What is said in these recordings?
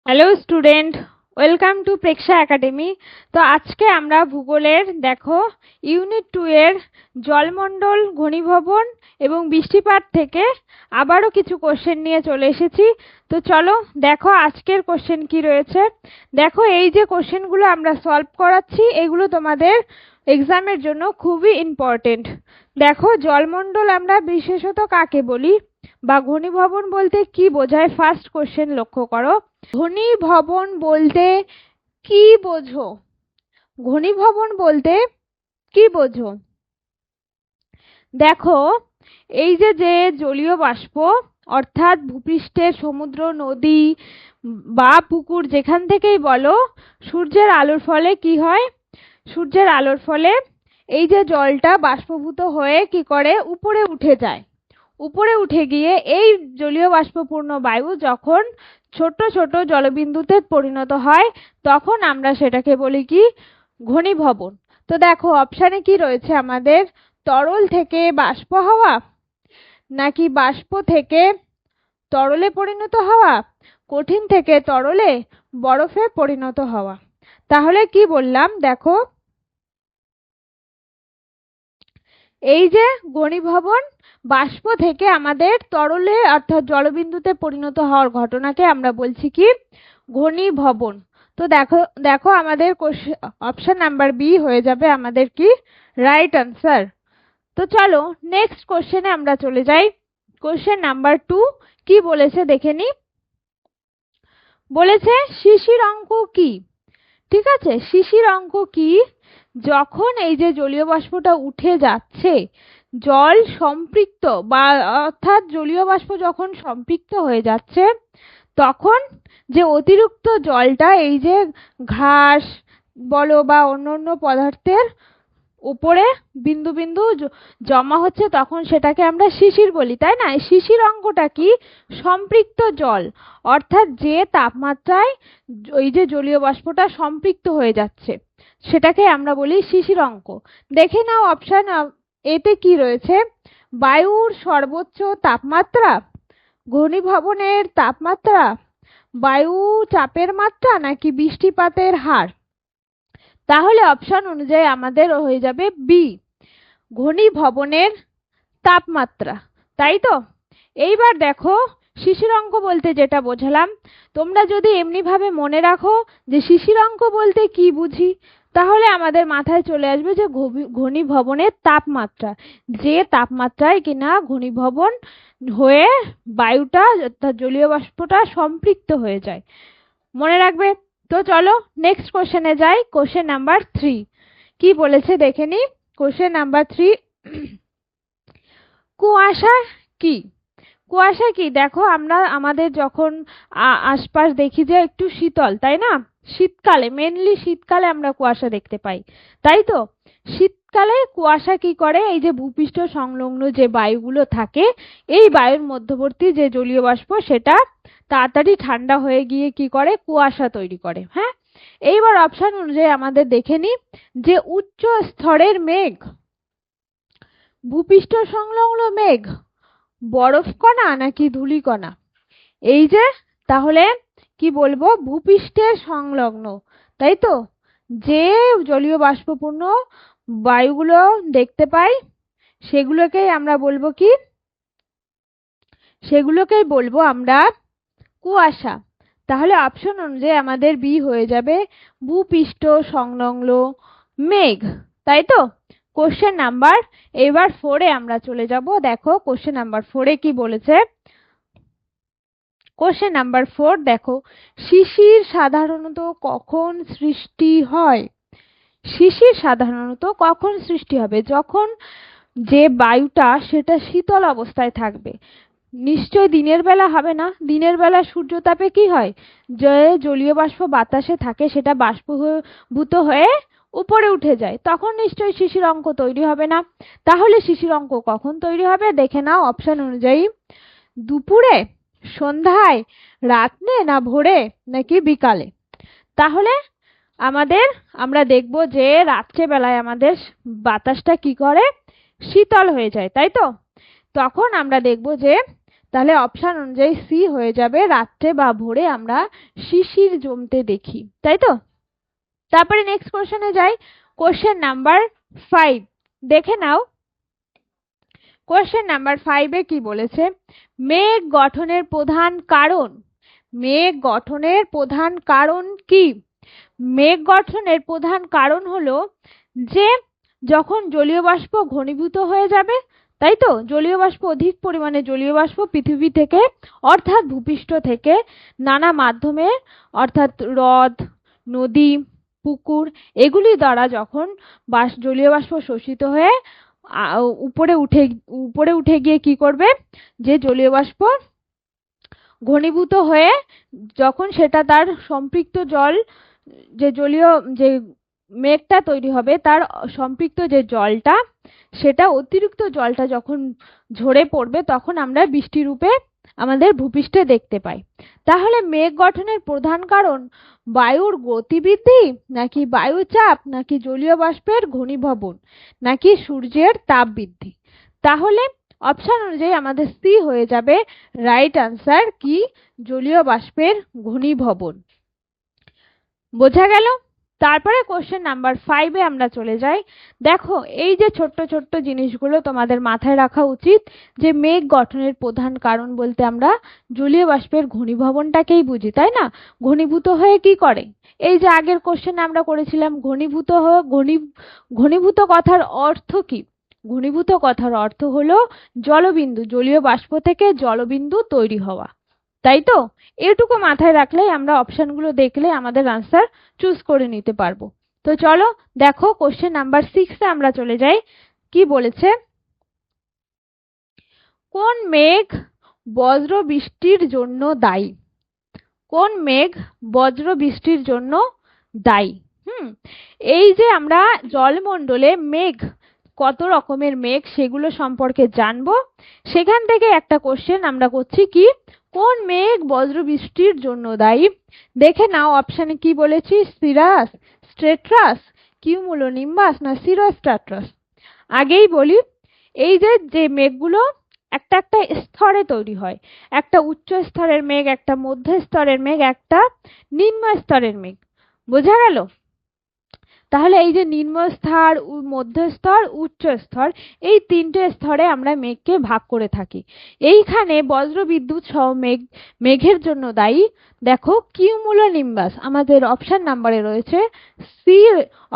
Hello student, welcome to Preksha academy. তো আজকে আমরা ভূগোলের দেখো ইউনিট 2 এর জলমণ্ডল, ঘনীভবন এবং বৃষ্টিপাত থেকে আবারও কিছু কোশ্চেন নিয়ে চলে এসেছি। তো চলো দেখো আজকের কোশ্চেন কি রয়েছে। দেখো এই যে কোশ্চেনগুলো আমরা সলভ করাচ্ছি এগুলো তোমাদের এক্সামের জন্য খুবই ইম্পর্টেন্ট। দেখো জলমণ্ডল আমরা বিশেষত কাকে বলি বা ঘনীভবন বলতে কি বোঝায়, ফার্স্ট কোশ্চেন লক্ষ্য করো। ঘনীভবন বলতে কি বোঝো? ঘনীভবন বলতে কি বোঝো? দেখো এই যে যে জলীয় বাষ্প অর্থাৎ ভূপৃষ্ঠের সমুদ্র, নদী বা পুকুর যেখান থেকেই বলো, সূর্যের আলোর ফলে কি হয়? সূর্যের আলোর ফলে এই যে জলটা বাষ্পভূত হয়ে কি করে উপরে উঠে যায়। উপরে উঠে গিয়ে এই জলীয় বাষ্পপূর্ণ বায়ু যখন ছোট ছোট জলবিন্দুতে পরিণত হয় তখন আমরা সেটাকে বলি কি? ঘনীভবন। তো দেখো অপশানে কি রয়েছে আমাদের, তরল থেকে বাষ্প হওয়া, নাকি বাষ্প থেকে তরলে পরিণত হওয়া, কঠিন থেকে তরলে বরফে পরিণত হওয়া। তাহলে কি বললাম দেখো, এই যে ঘনীভবন বাষ্প থেকে আমাদের তরলে অর্থাৎ জলবিন্দুতে পরিণত হওয়ার ঘটনাকে আমরা বলছি কি? ঘনীভবন। তো দেখো দেখো আমাদের অপশন নাম্বার বি হয়ে যাবে আমাদের কি রাইট আনসার। তো চলো নেক্সট কোশ্চেনে আমরা চলে যাই। কোশ্চেন নাম্বার 2 কি বলেছে দেখে নি। বলেছে শিশির অঙ্ক কি? ঠিক আছে, শিশির অঙ্ক কি? যখন এই যে জলীয় বাষ্পটা উঠে যাচ্ছে, জল সম্পৃক্ত বা অর্থাৎ জলীয় বাষ্প যখন সম্পৃক্ত হয়ে যাচ্ছে তখন যে অতিরিক্ত জলটা এই যে ঘাস বলো বা অন্যান্য পদার্থের উপরে বিন্দু বিন্দু জমা হচ্ছে তখন সেটাকে আমরা শিশির বলি, তাই না? শিশির অঙ্কটা কি? সম্পৃক্ত জল, অর্থাৎ যে তাপমাত্রায় ওই যে জলীয় বাষ্পটা সম্পৃক্ত হয়ে যাচ্ছে সেটাকে আমরা বলি শিশির অঙ্ক। দেখে নাও অপশন এতে কি রয়েছে, বায়ুর সর্বোচ্চ তাপমাত্রা, ঘনীভবনের তাপমাত্রা, বায়ু চাপের মাত্রা, নাকি বৃষ্টিপাতের হার। তাহলে অপশন অনুযায়ী আমাদের হয়ে যাবে বি, ঘনীভবনের তাপমাত্রা, তাই তো? এইবার দেখো শিশির অঙ্ক বলতে যেটা বোঝালাম, তোমরা যদি এমনি ভাবে মনে রাখো যে শিশির অঙ্ক বলতে কি বুঝি, তাহলে আমাদের মাথায় চলে আসবে যে ঘনীভবনের তাপমাত্রা, যে তাপমাত্রায় কিনা ঘনীভবন হয়ে বায়ুটা অর্থাৎ জলীয় বাষ্পটা সম্পৃক্ত হয়ে যায়, মনে রাখবে। তো চলো নেক্সট কোশ্চেনে যাই। কোশ্চেন নাম্বার 3 কি বলেছে দেখে নি। কোশ্চেন নাম্বার 3, কুয়াশা কি? কুয়াশা কি? দেখো আমরা আমাদের যখন আশপাশ দেখি যে একটু শীতল, তাই না? শীতকালে, মেনলি শীতকালে আমরা কুয়াশা দেখতে পাই, তাই তো? শীতকালে কুয়াশা কি করে, এই যে ভূপৃষ্ঠ সংলগ্ন যে বায়ুগুলো থাকে এই বায়ুর মধ্যবর্তী যে জলীয় বাষ্প সেটা তাড়াতাড়ি ঠান্ডা হয়ে গিয়ে কি করে, কুয়াশা তৈরি করে। হ্যাঁ, এইবার অপশন অনুযায়ী আমাদের দেখে নি যে উচ্চ স্তরের মেঘ, ভূপৃষ্ঠ সংলগ্ন মেঘ, বরফ কণা, নাকি ধূলিকণা। এই যে তাহলে কি বলবো, ভূপৃষ্ঠের সংলগ্ন, তাই তো? যে জলীয় বাষ্পপূর্ণ বায়ুগুলো দেখতে পাই সেগুলোকেই আমরা বলবো কি? সেগুলোকেই বলবো আমরা কুয়াশা। তাহলে অপশন অনুযায়ী আমাদের বি হয়ে যাবে ভূপৃষ্ঠ সংলগ্ন মেঘ, তাই তো? কোশ্চেন নাম্বার এবার 4 এ আমরা চলে যাব। দেখো কোশ্চেন নাম্বার 4 এ কি বলেছে। কোশ্চেন নাম্বার 4 দেখো, শিশির সাধারণত কখন সৃষ্টি হয়? শিশির সাধারণত কখন সৃষ্টি হবে? যখন যে বায়ুটা সেটা শীতল অবস্থায় থাকবে। নিশ্চয় দিনের বেলা হবে না, দিনের বেলা সূর্যতাপে কি হয়, যে জলীয় বাষ্প বাতাসে থাকে সেটা বাষ্পভূত হয়ে উপরে উঠে যায়, তখন নিশ্চয়ই শিশির অঙ্ক তৈরি হবে না। তাহলে শিশির অঙ্ক কখন তৈরি হবে দেখে নাও অপশন অনুযায়ী, দুপুরে, সন্ধ্যায়, রাত্রে, না ভোরে, নাকি বিকালে। তাহলে আমরা দেখব যে রাত্রেবেলায় আমাদের বাতাসটা কি করে, শীতল হয়ে যায়, তাই তো? তখন আমরা দেখব যে তাহলে অপশন অনুযায়ী সি হয়ে যাবে, রাত্রে বা ভোরে আমরা শিশির জমতে দেখি, তাই তো। তারপরে নেক্সট কোশ্চেনে যাই, কোশ্চেন নাম্বার 5 দেখে নাও। কোশ্চেন নাম্বার 5-এ কি বলেছে, মেঘ গঠনের প্রধান কারণ। মেঘ গঠনের প্রধান কারণ কি? মেঘ গঠনের প্রধান কারণ হলো যে যখন জলীয় বাষ্প ঘনীভূত হয়ে যাবে, তাই তো, জলীয় বাষ্প, অধিক পরিমাণে জলীয় বাষ্প পৃথিবী থেকে অর্থাৎ ভূপৃষ্ঠ থেকে নানা মাধ্যমে অর্থাৎ হ্রদ, নদী, পুকুর এগুলি দ্বারা যখন জলীয় বাষ্প শোষিত হয়ে উপরে উঠে গিয়ে কি করবে, যে জলীয় বাষ্প ঘনীভূত হয়ে যখন সেটা তার সম্পৃক্ত জল, যে জলীয় যে মেঘটা তৈরি হবে তার সম্পৃক্ত যে জলটা, সেটা অতিরিক্ত জলটা যখন ঝরে পড়বে তখন আমরা বৃষ্টি রূপে আমাদের ভূপৃষ্ঠে দেখতে পাই। তাহলে মেঘ গঠনের প্রধান কারণ বায়ুর গতিবৃদ্ধি, নাকি বায়ুচাপ, নাকি জলীয় বাষ্পের ঘনীভবন, নাকি সূর্যের তাপ বৃদ্ধি? তাহলে অপশন অনুযায়ী আমাদের সি হয়ে যাবে রাইট আনসার, কি জলীয় বাষ্পের ঘনীভবন। বোঝা গেল? তারপরে কোশ্চেন নাম্বার 5-এ আমরা চলে যাই। দেখো, এই যে ছোট্ট ছোট্ট জিনিসগুলো তোমাদের মাথায় রাখা উচিত, যে মেঘ গঠনের প্রধান কারণ বলতে আমরা জলীয় বাষ্পের ঘনীভবনটাকেই বুঝি, তাই না? ঘনীভূত হয়ে কি করে, এই যে আগের কোশ্চেনে আমরা করেছিলাম ঘনীভূত কথার অর্থ কি? ঘনীভূত কথার অর্থ হলো জলবিন্দু, জলীয় বাষ্প থেকে জলবিন্দু তৈরি হওয়া, তাই তো। এটুকু মাথায় রাখলেই আমরা অপশনগুলো দেখলে আমাদের আনসার চুজ করে নিতে পারবো। তো চলো দেখো, কোশ্চেন নাম্বার 6-এ আমরা চলে যাই। কি বলেছে, কোন মেঘ বজ্র বৃষ্টির জন্য দায়ী? কোন মেঘ বজ্র বৃষ্টির জন্য দায়ী? এই যে আমরা জলমণ্ডলে মেঘ, কত রকমের মেঘ সেগুলো সম্পর্কে জানবো, সেখান থেকে একটা কোশ্চেন আমরা করছি, কি কোন মেঘ বজ্র বৃষ্টির জন্য দায়ী? দেখে নাও অপশনে কি বলেছি, সিরাস, স্ট্রেটাস, কিউমুলোনিম্বাস না সিরোস্ট্রাটাস। আগেই বলি, এই যে মেঘগুলো একটা একটা স্তরে তৈরি হয়, একটা উচ্চ স্তরের মেঘ, একটা মধ্য স্তরের মেঘ, একটা নিম্ন স্তরের মেঘ। বোঝা গেল? তাহলে এই যে নিম্ন স্তর, মধ্য স্তর, উচ্চ স্তর, এই তিনটে স্তরে আমরা মেঘকে ভাগ করে থাকি। এইখানে বজ্র বিদ্যুৎ সহ মেঘের জন্য দায়ী দেখো কিউমুলোনিম্বাস। আমাদের অপশন নাম্বারে রয়েছে সি,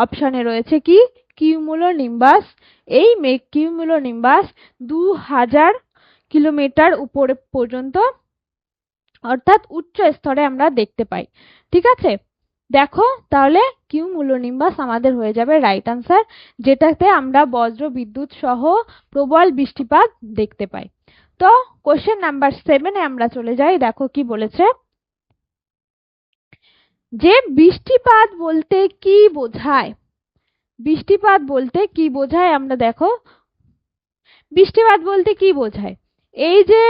অপশনে রয়েছে কি কিউমুলোনিম্বাস। এই মেঘ কিউমুলোনিম্বাস 2000 কিলোমিটার উপরে পর্যন্ত অর্থাৎ উচ্চ স্তরে আমরা দেখতে পাই। ঠিক আছে, দেখো তাহলে কিউমুলোনিম্বাস আমাদের হয়ে যাবে রাইট আনসার, যেটাতে আমরা বজ্র বিদ্যুৎ সহ প্রবল বৃষ্টিপাত দেখতে পাই। তো কোশ্চেন নাম্বার 7-এ আমরা চলে যাই। দেখো কি বলেছে, যে বৃষ্টিপাত বলতে কি বোঝায়? বৃষ্টিপাত বলতে কি বোঝায় আমরা দেখো, বৃষ্টিপাত বলতে কি বোঝায়, এই যে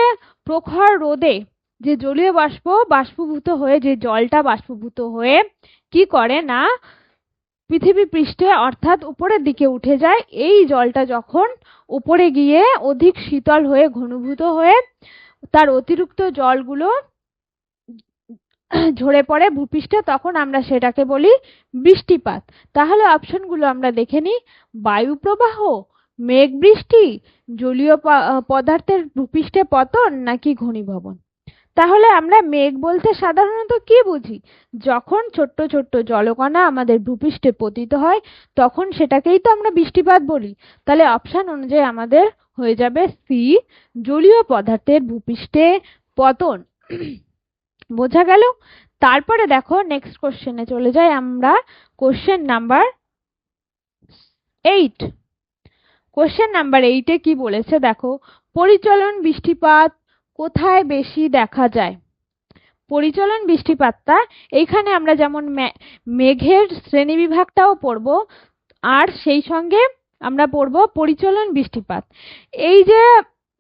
প্রখর রোদে যে জলীয় বাষ্প বাষ্পীভূত হয়ে, যে জলটা বাষ্পীভূত হয়ে কি করে না পৃথিবী পৃষ্ঠে অর্থাৎ উপরের দিকে উঠে যায়, এই জলটা যখন উপরে গিয়ে অধিক শীতল হয়ে ঘনীভূত হয়ে তার অতিরিক্ত জলগুলো ঝরে পড়ে ভূপৃষ্ঠে, তখন আমরা সেটাকে বলি বৃষ্টিপাত। তাহলে অপশনগুলো আমরা দেখে নিই, বায়ু প্রবাহ, মেঘ বৃষ্টি, জলীয় পদার্থের ভূপৃষ্ঠে পতন, নাকি ঘনীভবন। তাহলে আমরা মেঘ বলতে সাধারণত কি বুঝি, যখন ছোট্ট ছোট্ট জলকণা আমাদের ভূপৃষ্ঠে পতিত হয় তখন সেটাকেই তো আমরা বৃষ্টিপাত বলি। তাহলে অপশন অনুযায়ী আমাদের হয়ে যাবে সি, জলীয় পদার্থের ভূপৃষ্ঠে পতন। বোঝা গেল? তারপরে দেখো নেক্সট কোশ্চেনে চলে যাই আমরা, কোশ্চেন নাম্বার 8। কোশ্চেন নাম্বার 8-এ কি বলেছে দেখো, পরিচলন বৃষ্টিপাত কোথায় বেশি দেখা যায়? পরিচলন বৃষ্টিপাতটা এইখানে আমরা যেমন মেঘের শ্রেণীবিভাগটাও পড়বো, আর সেই সঙ্গে আমরা পড়বো পরিচলন বৃষ্টিপাত। এই যে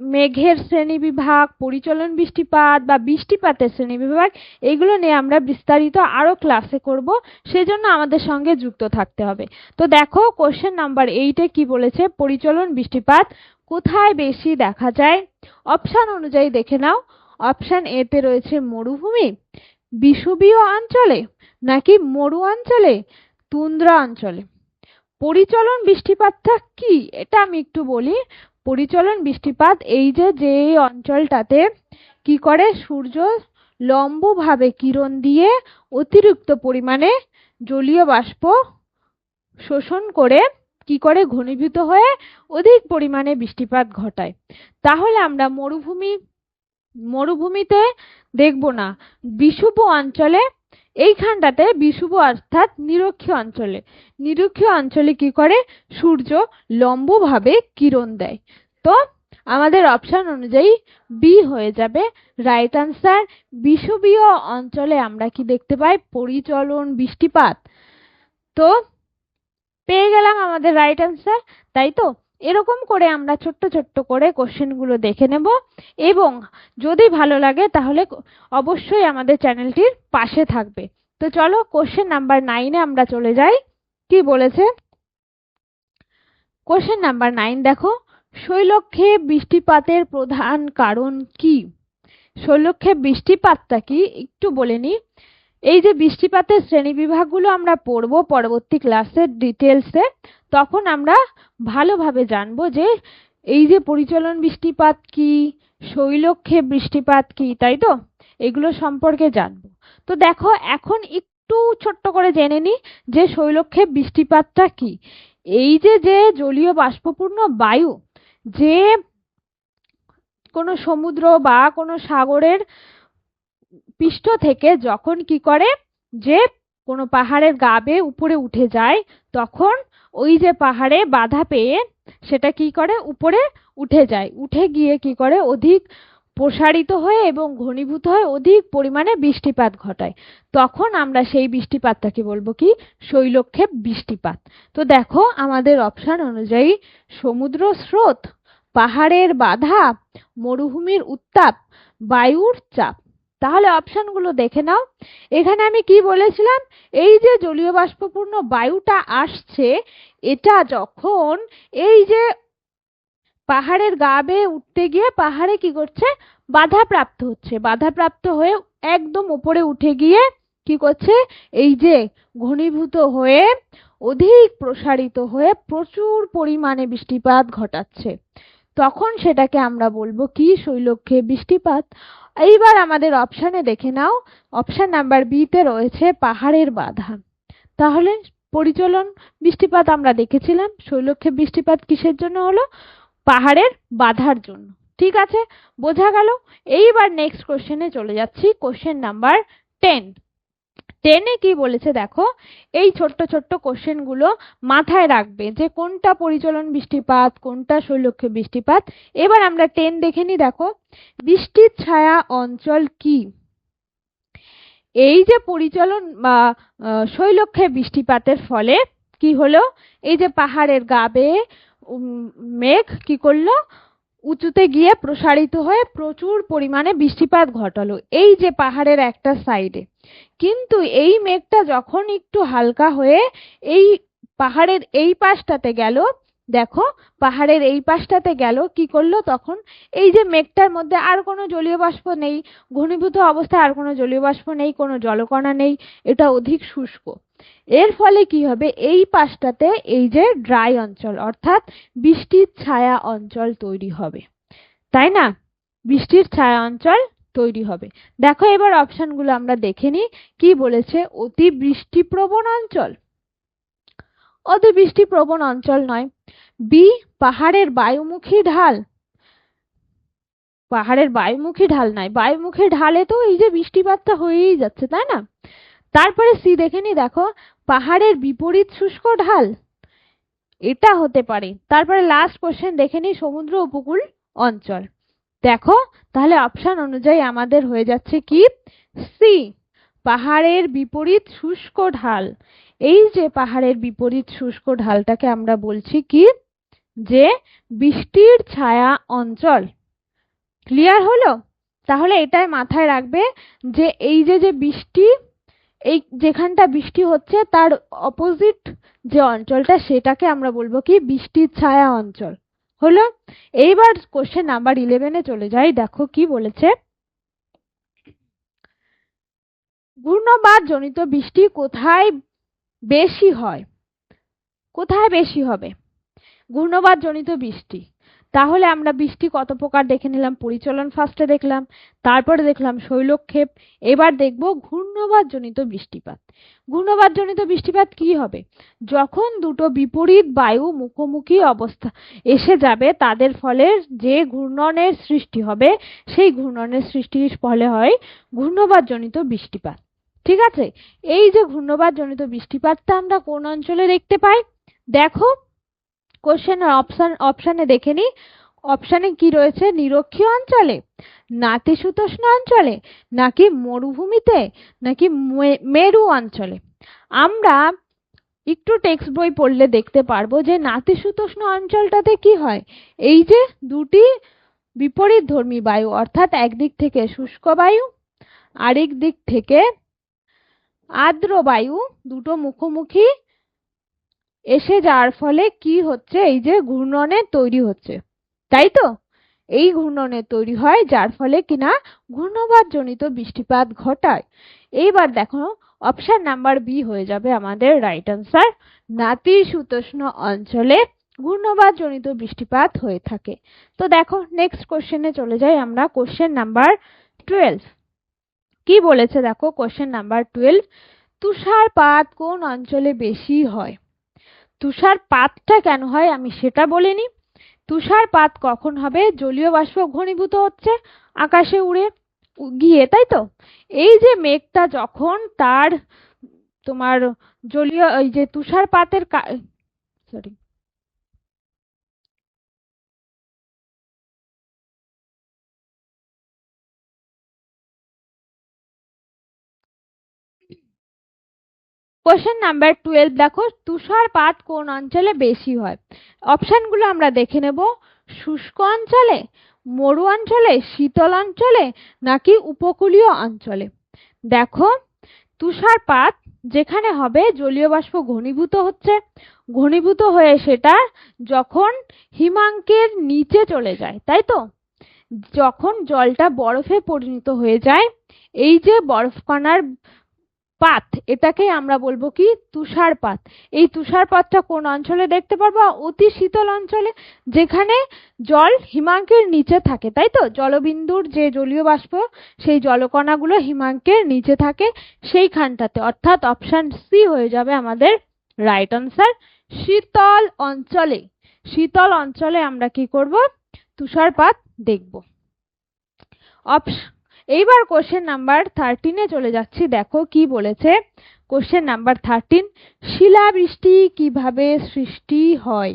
মেঘের শ্রেণীবিভাগ, পরিচলন বৃষ্টিপাত বা বৃষ্টিপাতের শ্রেণীবিভাগ, এগুলো নিয়ে আমরা বিস্তারিত আরো ক্লাসে করব, সেজন্য আমাদের সঙ্গে যুক্ত থাকতে হবে। তো দেখো কোশ্চেন নাম্বার 8-এ কি বলেছে, পরিচলন বৃষ্টিপাত কোথায় বেশি দেখা যায়? অপশন অনুযায়ী দেখে নাও। অপশন এ তে রয়েছে মরুভূমি, বিষুবীয় অঞ্চলে, নাকি মরু অঞ্চলে, তুন্দ্রা অঞ্চলে। পরিচলন বৃষ্টিপাতটা কি এটা আমি একটু বলি। পরিচলন বৃষ্টিপাত এই যে অঞ্চলটাতে কি করে, সূর্য লম্বভাবে কিরণ দিয়ে অতিরিক্ত পরিমাণে জলীয় বাষ্প শোষণ করে কি করে, ঘনীভূত হয়ে অধিক পরিমাণে বৃষ্টিপাত ঘটায়। তাহলে আমরা মরুভূমিতে দেখব না, বিষুব অঞ্চলে, এইখানটাতে বিষুব অর্থাৎ নিরক্ষীয় অঞ্চলে কি করে, সূর্য লম্বভাবে কিরণ দেয়। তো আমাদের অপশন অনুযায়ী বি হয়ে যাবে রাইট আনসার। বিষুবীয় অঞ্চলে আমরা কি দেখতে পাই, পরিচলন বৃষ্টিপাত। তো পেয়ে গেলাম আমাদের রাইট আনসার, তাই তো? এরকম করে আমরা ছোট্ট ছোট্ট করে কোশ্চেনগুলো দেখে নেব, এবং যদি ভালো লাগে তাহলে অবশ্যই আমাদের চ্যানেলটির পাশে থাকবে। তো চলো কোশ্চেন নাম্বার 9-এ আমরা চলে যাই। কি বলেছে কোশ্চেন নাম্বার 9, দেখো, শৈলক্ষে বৃষ্টিপাতের প্রধান কারণ কি? শৈলক্ষে বৃষ্টিপাতটা কি একটু বলে নি। এই যে বৃষ্টিপাতের শ্রেণীবিভাগগুলো আমরা পড়বো পরবর্তী ক্লাসের ডিটেলসে, তখন আমরা ভালোভাবে জানবো যে এই যে পরিচলন বৃষ্টিপাত কি, শৈলক্ষে বৃষ্টিপাত কি, তাই তো? এগুলো সম্পর্কে জানবো। তো দেখো এখন একটু ছোট্ট করে জেনে নি যে শৈলক্ষে বৃষ্টিপাতটা কি। এই যে জলীয় বাষ্পপূর্ণ বায়ু যে কোনো সমুদ্র বা কোনো সাগরের পৃষ্ঠ থেকে যখন কি করে, যে কোনো পাহাড়ের গা বেয়ে উপরে উঠে যায়, তখন ওই যে পাহাড়ে বাধা পেয়ে সেটা কি করে, উপরে উঠে যায়, উঠে গিয়ে কি করে, অধিক প্রসারিত হয়ে এবং ঘনীভূত হয়ে অধিক পরিমাণে বৃষ্টিপাত ঘটায়। তখন আমরা সেই বৃষ্টিপাতটাকে বলবো কি, শৈলক্ষেপ বৃষ্টিপাত। তো দেখো আমাদের অপশন অনুযায়ী সমুদ্র স্রোত, পাহাড়ের বাধা, মরুভূমির উত্তাপ, বায়ুর চাপ। তাহলে অপশনগুলো দেখে নাও। এখানে আমি কি বলেছিলাম, এই যে জলীয় বাষ্পপূর্ণ বায়ুটা আসছে, এটা যখন এই যে পাহাড়ের গা বেয়ে উঠতে গিয়ে পাহাড়ে কি করছে, বাধাপ্রাপ্ত হচ্ছে, বাধাপ্রাপ্ত হয়ে একদম উপরে উঠে গিয়ে কি করছে, এই যে ঘনীভূত হয়ে অধিক প্রসারিত হয়ে প্রচুর পরিমাণে বৃষ্টিপাত ঘটাচ্ছে, তখন সেটাকে আমরা বলবো কি, শৈলক্ষে বৃষ্টিপাত। এইবার আমাদের অপশানে দেখে নাও। অপশন নাম্বার বি তে রয়েছে পাহাড়ের বাধা। তাহলে পরিচলন বৃষ্টিপাত আমরা দেখেছিলাম, শৈলক্ষে বৃষ্টিপাত কিসের জন্য হলো, পাহাড়ের বাধার জন্য। ঠিক আছে, বোঝা গেল। এইবার নেক্সট কোশ্চেনে চলে যাচ্ছি, কোশ্চেন নাম্বার 10। 10-এ কি বলেছে দেখো, এই ছোট্ট ছোট্ট কোশ্চেন গুলো মাথায় রাখবে যে কোনটা পরিচলন বৃষ্টিপাত, কোনটা শৈলক্ষে বৃষ্টিপাত। এবার আমরা 10 দেখে নি। দেখো, বৃষ্টির ছায়া অঞ্চল কি? এই যে পরিচলন বা শৈলক্ষে বৃষ্টিপাতের ফলে কি হলো, এই যে পাহাড়ের গা বেয়ে মেঘ কি করলো, উঁচুতে গিয়ে প্রসারিত হয়ে প্রচুর পরিমাণে বৃষ্টিপাত ঘটালো এই যে পাহাড়ের একটা সাইডে। কিন্তু এই মেঘটা যখন একটু হালকা হয়ে এই পাহাড়ের এই পাশটাতে গেল, দেখো পাহাড়ের এই পাশটাতে গেল, কি করলো, তখন এই যে মেঘটার মধ্যে আর কোনো জলীয় বাষ্প নেই, ঘনীভূত অবস্থায় আর কোনো জলীয় বাষ্প নেই, কোনো জলকণা নেই, এটা অধিক শুষ্ক। এর ফলে কি হবে, এই পাশটাতে এই যে ড্রাই অঞ্চল অর্থাৎ বৃষ্টির ছায়া অঞ্চল তৈরি হবে, তাই না? বৃষ্টির ছায়া অঞ্চল তৈরি হবে। দেখো এবার অপশনগুলো আমরা দেখে নিই। কি বলেছে, অতিবৃষ্টি প্রবণ অঞ্চল। অতিবৃষ্টি প্রবণ অঞ্চল নয়। বি, পাহাড়ের বায়ুমুখী ঢাল। পাহাড়ের বায়ুমুখী ঢাল নয়, বায়ুমুখী ঢালে তো এই যে বৃষ্টিপাতটা হয়েই যাচ্ছে, তাই না? তারপরে সি দেখে নি, দেখো পাহাড়ের বিপরীত শুষ্ক ঢাল, এটা হতে পারে। তারপরে লাস্ট কোশ্চেন দেখে নি, সমুদ্র উপকূল অঞ্চল। দেখো তাহলে অপশন অনুযায়ী আমাদের হয়ে যাচ্ছে কি, সি, পাহাড়ের বিপরীত শুষ্ক ঢাল। এই যে পাহাড়ের বিপরীত শুষ্ক ঢালটাকে আমরা বলছি কি, যে বৃষ্টির ছায়া অঞ্চল। ক্লিয়ার হলো? তাহলে এটাই মাথায় রাখবে যে এই যে বৃষ্টি, এই যেখানটা বৃষ্টি হচ্ছে তার অপোজিট যে অঞ্চলটা, সেটাকে আমরা বলবো কি, বৃষ্টির ছায়া অঞ্চল। হলো। এইবার কোশ্চেন নাম্বার 11-এ চলে যাই। দেখো কি বলেছে, ঘূর্ণবাদ জনিত বৃষ্টি কোথায় বেশি হয়? কোথায় বেশি হবে ঘূর্ণবাদ জনিত বৃষ্টি? তাহলে আমরা বৃষ্টি কত প্রকার দেখে নিলাম, পরিচলন ফার্স্টে দেখলাম, তারপরে দেখলাম শৈলক্ষেপ, এবার দেখব ঘূর্ণবাদ জনিত বৃষ্টিপাত। ঘূর্ণবাদ জনিত বৃষ্টিপাত কি হবে? যখন দুটো বিপরীত বায়ু মুখোমুখি অবস্থা এসে যাবে, তাদের ফলে যে ঘূর্ণনের সৃষ্টি হবে, সেই ঘূর্ণনের সৃষ্টির ফলে হয় ঘূর্ণবাদ জনিত বৃষ্টিপাত। ঠিক আছে, এই যে ঘূর্ণবাদ জনিত বৃষ্টিপাতটা আমরা কোন অঞ্চলে দেখতে পাই? দেখো কোশ্চেনের অপশানে দেখে নি, অপশানে কি রয়েছে, নিরক্ষীয় অঞ্চলে, নাতিশীতোষ্ণ অঞ্চলে, নাকি মরুভূমিতে, নাকি মেরু অঞ্চলে। আমরা একটু টেক্সট বই পড়লে দেখতে পারবো যে নাতিশীতোষ্ণ অঞ্চলটাতে কি হয়, এই যে দুটি বিপরীত ধর্মী বায়ু, অর্থাৎ একদিক থেকে শুষ্ক বায়ু, আরেক দিক থেকে আর্দ্র বায়ু, দুটো মুখোমুখি এসে যাওয়ার ফলে কি হচ্ছে, এই যে ঘূর্ণনের তৈরি হচ্ছে, তাই তো? এই ঘূর্ণনের তৈরি হয়, যার ফলে কিনা ঘূর্ণবাদ জনিত বৃষ্টিপাত ঘটায়। এইবার দেখো অপশন নাম্বার বি হয়ে যাবে আমাদের রাইট আনসার। নাতিশীতোষ্ণ অঞ্চলে ঘূর্ণবাদ জনিত বৃষ্টিপাত হয়ে থাকে। তো দেখো নেক্সট কোশ্চেনে চলে যাই আমরা, কোশ্চেন নাম্বার 12। কি বলেছে দেখো কোশ্চেন নাম্বার 12, তুষারপাত কোন অঞ্চলে বেশি হয়? তুষারপাতটা কেন হয় আমি সেটা বলিনি। তুষারপাত কখন হবে? জলীয় বাষ্প ঘনীভূত হচ্ছে আকাশে উড়ে গিয়ে, তাই তো? এই যে মেঘটা যখন তার তোমার জলীয় এই যে তুষারপাতের সরি কোশ্চেন নাম্বার 12 দেখো, তুষারপাত কোন অঞ্চলে বেশি হয়? অপশনগুলো আমরা দেখে নেব। শুষ্ক অঞ্চলে, মরু অঞ্চলে, শীতল অঞ্চলে, নাকি উপকূলীয় অঞ্চলে। দেখো তুষারপাত যেখানে হবে, জলীয় বাষ্প ঘনীভূত হচ্ছে, ঘনীভূত হয়ে সেটা যখন হিমাঙ্কের নিচে চলে যায়, তাই তো? যখন জলটা বরফে পরিণত হয়ে যায়, এই যে বরফকণার পাত, এটাকে আমরা বলবো কি? তুষারপাত। এই তুষারপাতটা কোন অঞ্চলে দেখতে পারবো? অতি শীতল অঞ্চলে, যেখানে জল হিমাঙ্কের নিচে থাকে, তাই তো? জলবিন্দুর যে জলীয় বাষ্প, সেই জলকণাগুলো হিমাঙ্কের নিচে থাকে সেইখানটাতে, অর্থাৎ অপশন সি হয়ে যাবে আমাদের রাইট আনসার। শীতল অঞ্চলে, শীতল অঞ্চলে আমরা কি করব? তুষারপাত দেখব। এইবার কোশ্চেন নাম্বার 13-এ চলে যাচ্ছি। দেখো কি বলেছে কোশ্চেন নাম্বার 13, শিলাবৃষ্টি কিভাবে সৃষ্টি হয়?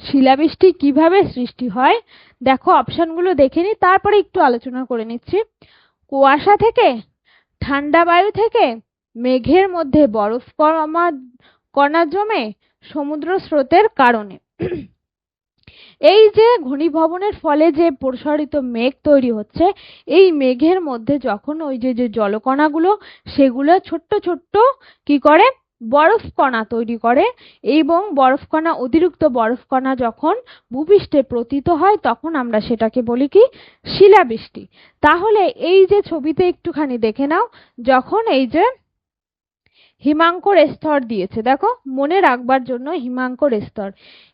শিলাবৃষ্টি কিভাবে সৃষ্টি হয়? দেখো অপশনগুলো দেখে নি, তারপরে একটু আলোচনা করে নিচ্ছি। কুয়াশা থেকে, ঠান্ডা বায়ু থেকে, মেঘের মধ্যে বরফ কণা জমে, সমুদ্র স্রোতের কারণে। এই যে ঘনীভবনের ফলে যে প্রসারিত মেঘ তৈরি হচ্ছে, এই মেঘের মধ্যে যখন ওই যে যে জলকণাগুলো, সেগুলো ছোট্ট ছোট্ট কি করে? বরফ কণা তৈরি করে, এবং বরফ কণা, অতিরিক্ত বরফ কণা যখন ভূপৃষ্ঠে পতিত হয়, তখন আমরা সেটাকে বলি কি? শিলাবৃষ্টি। তাহলে এই যে ছবিতে একটুখানি দেখে নাও, যখন এই যে হিমাঙ্কর স্তর দিয়েছে, দেখো মনে রাখবার জন্য হিমাঙ্কর স্তর,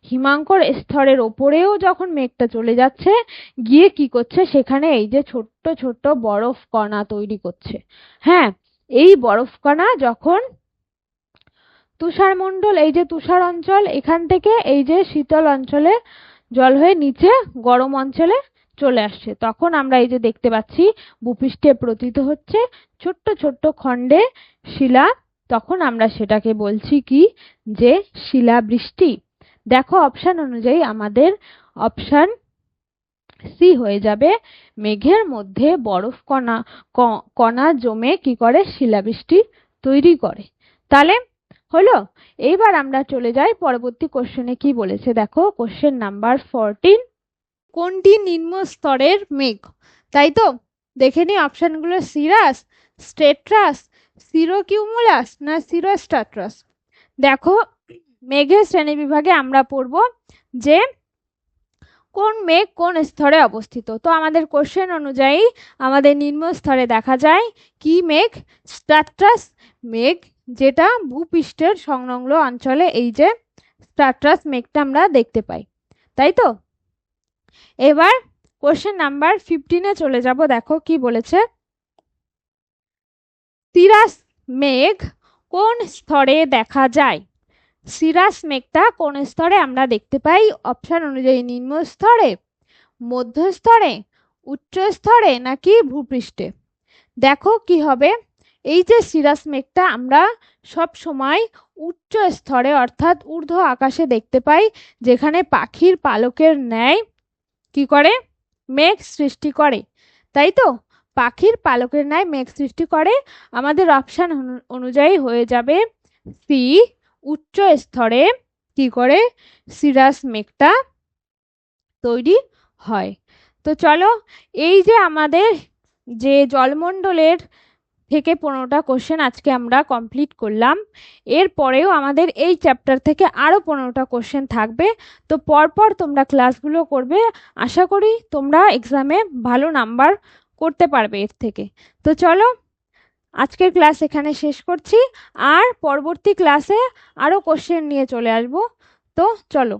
হিমাঙ্কর স্তরের ওপরেও যখন মেঘটা চলে যাচ্ছে, গিয়ে কি করছে, সেখানে এই যে ছোট্ট ছোট্ট বরফ কণা তৈরি করছে। হ্যাঁ, এই বরফ কণা যখন তুষারমণ্ডল, এই যে তুষার অঞ্চল, এখান থেকে এই যে শীতল অঞ্চলে জল হয়ে নিচে গরম অঞ্চলে চলে আসছে, তখন আমরা এই যে দেখতে পাচ্ছি ভূপৃষ্ঠে পতিত হচ্ছে ছোট্ট ছোট্ট খণ্ডে শিলা, তখন আমরা সেটাকে বলছি কি? যে শিলাবৃষ্টি। দেখো অপশন অনুযায়ী আমাদের অপশন সি হয়ে যাবে, মেঘের মধ্যে বরফ কণা কণা জমে কি করে? শিলাবৃষ্টি তৈরি করে। তাহলে হলো। এইবার আমরা চলে যাই পরবর্তী কোশ্চেনে। কি বলেছে দেখো কোশ্চেন নাম্বার 14, কোনটি নিম্ন স্তরের মেঘ? তাই তো, দেখে নি অপশনগুলো, সিরাস, স্ট্রেটাস, সিরোকিউমুলাস, না সিরোস্ট্রাটাস। দেখো মেঘের শ্রেণী বিভাগে আমরা পড়ব যে কোন মেঘ কোন স্তরে অবস্থিত? তো আমাদের কোশ্চেন অনুযায়ী আমাদের নিম্ন স্তরে দেখা যায় কি মেঘ? স্ট্রাটাস মেঘ, যেটা ভূপৃষ্ঠের সংলগ্ন অঞ্চলে এই যে স্ট্রাটাস মেঘটা আমরা দেখতে পাই, তাই তো? এবার কোশ্চেন নাম্বার 15-এ চলে যাব। দেখো কি বলেছে, সিরাস মেঘ কোন স্তরে দেখা যায়? সিরাস মেঘটা কোন স্তরে আমরা দেখতে পাই? অপশন অনুযায়ী নিম্ন স্তরে, মধ্য স্তরে, উচ্চ স্তরে নাকি ভূপৃষ্ঠে? দেখো কি হবে, এই যে সিরাস মেঘটা আমরা সব সময় উচ্চ স্তরে অর্থাৎ ঊর্ধ্ব আকাশে দেখতে পাই, যেখানে পাখির পালকের ন্যায় কি করে? মেঘ সৃষ্টি করে, তাই তো? পাখির পালকের ন্যায় মেঘ সৃষ্টি করে। আমাদের অপশন অনুযায়ী হয়ে যাবে সি, উচ্চ স্তরে কি করে সিরাস মেঘটা তৈরি হয়। তো চলো, এই যে আমাদের যে জলমণ্ডলের থেকে 15টা কোশ্চেন আজকে আমরা কমপ্লিট করলাম, এরপরেও আমাদের এই চ্যাপ্টার থেকে আরও 15টা কোশ্চেন থাকবে। তো পরপর তোমরা ক্লাসগুলো করবে, আশা করি তোমরা এক্সামে ভালো নাম্বার করতে পারবে এর থেকে। তো চলো, আজকের ক্লাস এখানে শেষ করছি, আর পরবর্তী ক্লাসে আরও কোশ্চেন নিয়ে চলে আসবো। তো চলো।